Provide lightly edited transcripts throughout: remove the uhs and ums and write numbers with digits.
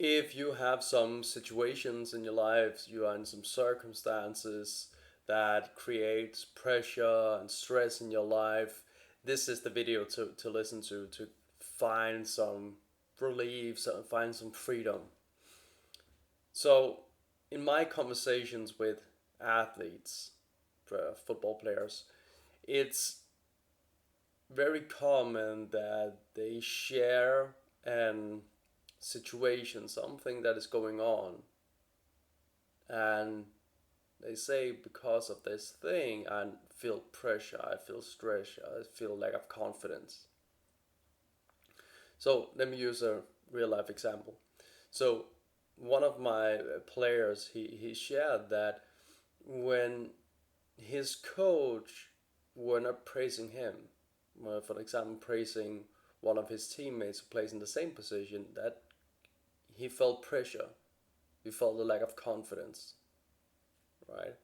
If you have some situations in your life, you are in some circumstances that creates pressure and stress in your life, this is the video to listen to find some relief, find some freedom. So, in my conversations with athletes, football players, it's very common that they share an situation, something that is going on, and they say because of this thing I feel pressure, I feel stress, I feel lack of confidence. So let me use a real life example. So one of my players, he shared that when his coach were not praising him, for example praising one of his teammates who plays in the same position, that he felt pressure, he felt a lack of confidence, right?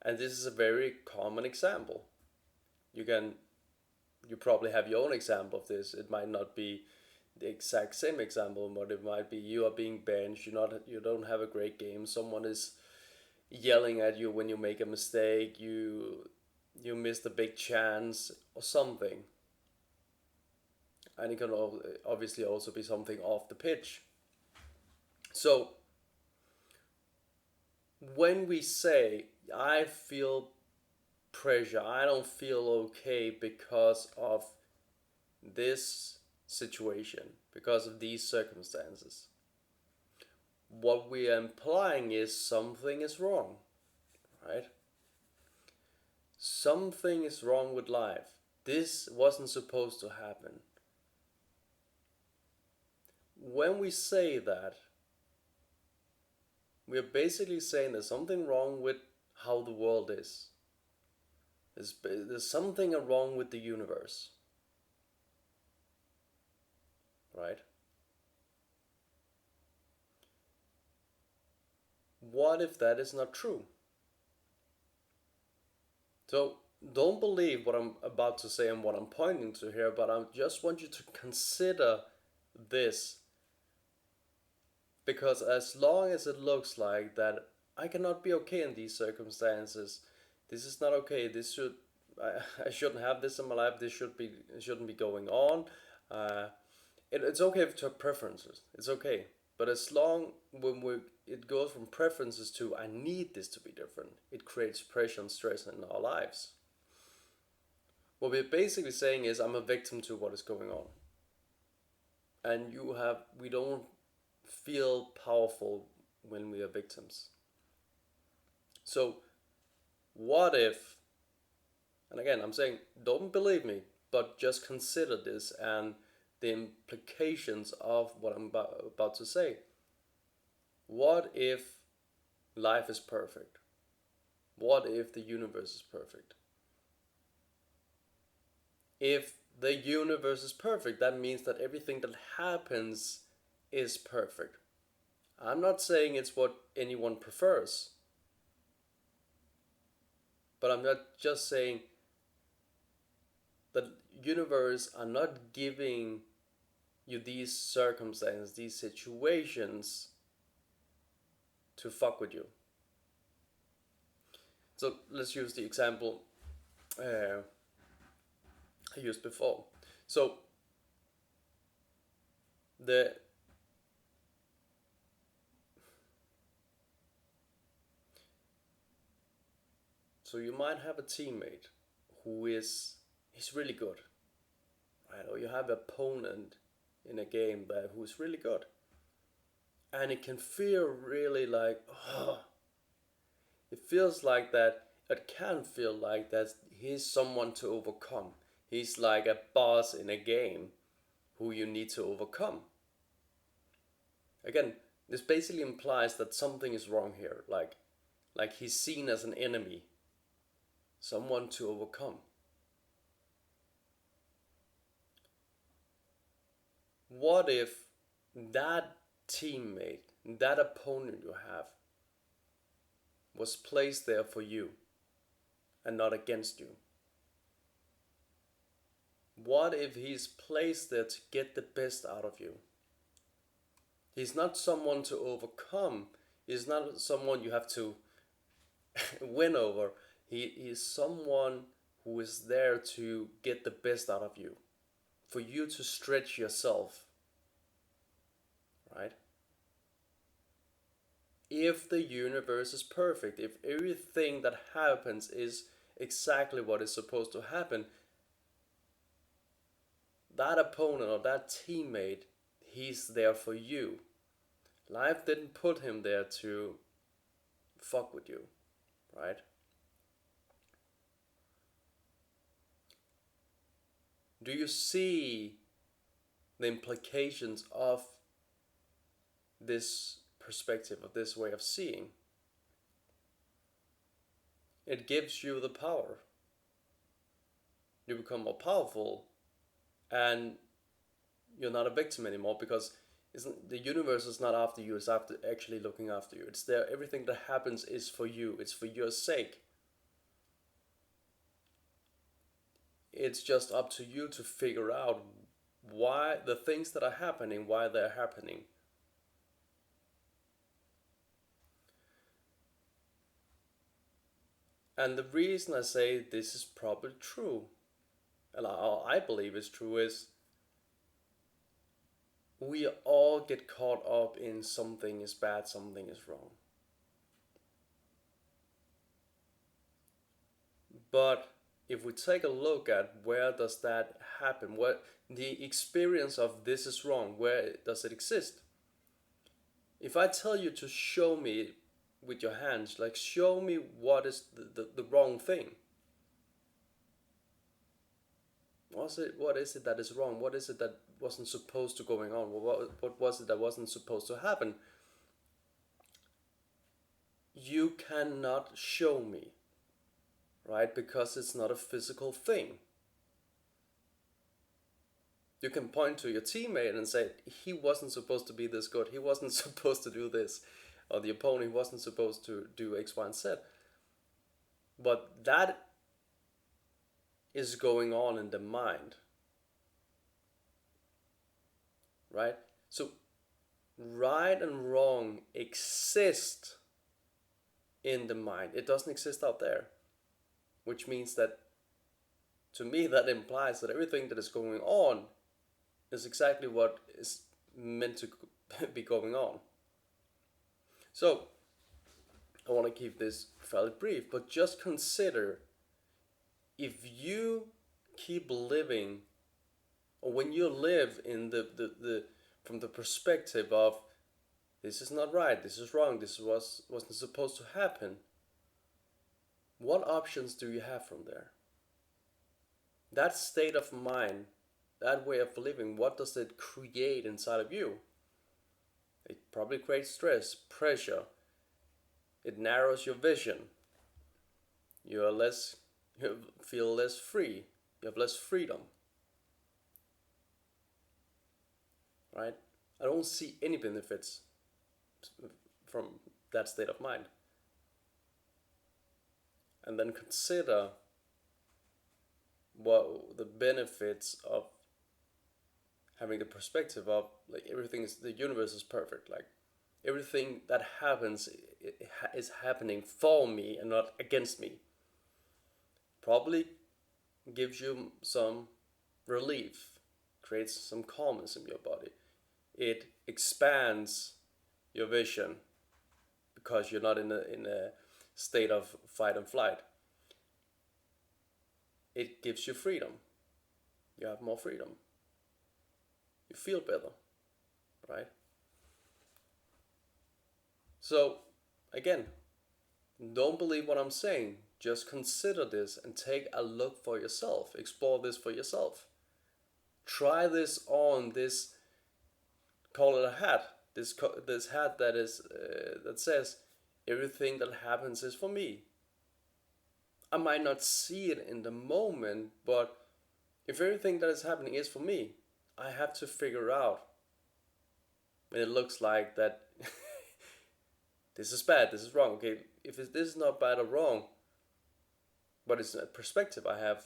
And this is a very common example. You can you probably have your own example of this. It might not be the exact same example, but it might be you are being benched, you don't have a great game, someone is yelling at you when you make a mistake, you missed a big chance or something. And it can obviously also be something off the pitch. So when we say I feel pressure, I don't feel okay because of this situation, because of these circumstances, what we are implying is something is wrong, right? Something is wrong with life. This wasn't supposed to happen. When we say that, we are basically saying there's something wrong with how the world is. There's something wrong with the universe, right? What if that is not true? So don't believe what I'm about to say and what I'm pointing to here, but I just want you to consider this. Because as long as it looks like that I cannot be okay in these circumstances, this is not okay. I shouldn't have this in my life. It shouldn't be going on. Uh, it's okay to have preferences. It's okay, but as long when we it goes from preferences to I need this to be different, it creates pressure and stress in our lives. What we're basically saying is I'm a victim to what is going on, and we don't feel powerful when we are victims. So what if, and again I'm saying don't believe me, but just consider this and the implications of what I'm about to say. What if life is perfect? What if the universe is perfect? If the universe is perfect, that means that everything that happens is perfect. I'm not saying it's what anyone prefers, but I'm not just saying the universe are not giving you these circumstances, these situations to fuck with you. So let's use the example I used before. So the so you might have a teammate who is he's really good, right? Or you have an opponent in a game that who's really good, and it can feel really like oh, it feels like that. It can feel like that he's someone to overcome. He's like a boss in a game who you need to overcome. Again, this basically implies that something is wrong here. Like he's seen as an enemy, someone to overcome. What if that teammate, that opponent you have, was placed there for you and not against you? What if he's placed there to get the best out of you? He's not someone to overcome. He's not someone you have to win over. He is someone who is there to get the best out of you, for you to stretch yourself, right? If the universe is perfect, if everything that happens is exactly what is supposed to happen, that opponent or that teammate, he's there for you. Life didn't put him there to fuck with you, right? Do you see the implications of this perspective, of this way of seeing? It gives you the power. You become more powerful, and you're not a victim anymore, because the universe is not after you, it's after actually looking after you. It's there. Everything that happens is for you. It's for your sake. It's just up to you to figure out why the things that are happening, why they're happening. And the reason I say this is probably true, and I believe it's true, is we all get caught up in something is bad, something is wrong. But if we take a look at where does that happen, what the experience of this is wrong, where does it exist? If I tell you to show me with your hands, like show me what is the wrong thing. What is it that is wrong? What is it that wasn't supposed to going on? What was it that wasn't supposed to happen? You cannot show me, right? Because it's not a physical thing. You can point to your teammate and say, he wasn't supposed to be this good, he wasn't supposed to do this, or the opponent wasn't supposed to do X, Y, and Z. But that is going on in the mind, right? So right and wrong exist in the mind. It doesn't exist out there, which means that, to me, that implies that everything that is going on is exactly what is meant to be going on. So I want to keep this fairly brief, but just consider, if you keep living, or when you live in the from the perspective of this is not right, this is wrong, this wasn't supposed to happen, what options do you have from there? That state of mind, that way of living, what does it create inside of you? It probably creates stress, pressure. It narrows your vision. You feel less free. You have less freedom. Right? I don't see any benefits from that state of mind. And then consider what the benefits of having the perspective of, like, the universe is perfect, like everything that happens is happening for me and not against me. Probably gives you some relief, creates some calmness in your body. It expands your vision because you're not in a state of fight and flight. It gives you freedom. You have more freedom. You feel better, right? So, again, don't believe what I'm saying. Just consider this and take a look for yourself. Explore this for yourself. Try this on this, call it a hat. This hat that says everything that happens is for me. I might not see it in the moment, but if everything that is happening is for me, I have to figure out when it looks like that this is bad, this is wrong. Okay, if this is not bad or wrong, but it's a perspective I have,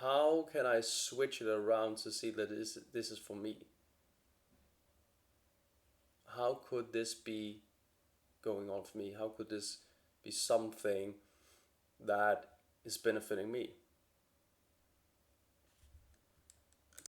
how can I switch it around to see that this is for me? How could this be going on for me? How could this be something that is benefiting me?